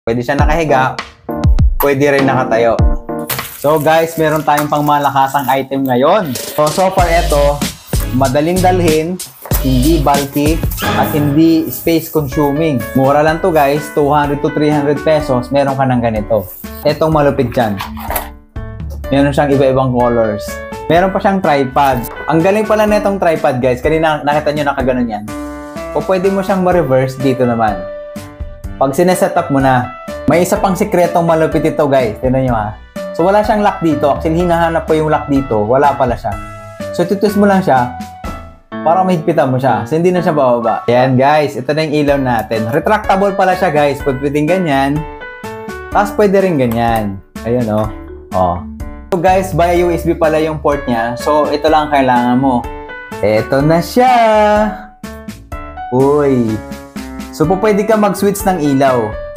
Pwede siya nakahiga, pwede rin nakatayo. So guys, meron tayong pangmalakasang item ngayon. So far ito, madaling dalhin, hindi bulky, at hindi space consuming. Mura lang to guys, 200 to 300 pesos, meron ka ng ganito. Etong malupit dyan. Meron siyang iba-ibang colors. Meron pa siyang tripod. Ang galing pala netong tripod guys, kanina nakita nyo nakaganon yan. O pwede mo siyang ma-reverse dito naman. Pag sineset up mo na, may isa pang sikretong malupit ito guys. Tignan nyo ha. So wala siyang lock dito. Actually hinahanap ko yung lock dito. Wala pala siya. So titus mo lang siya. Para mahigpitan mo siya. So hindi na siya bababa. Ayan guys. Ito na yung ilaw natin. Retractable pala siya guys. Pwedeng ganyan. Tapos pwede rin ganyan. Ayan o. So guys, via USB pala yung port niya. So ito lang kailangan mo. Ito na siya. Uy. So pwede ka mag-switch ng ilaw.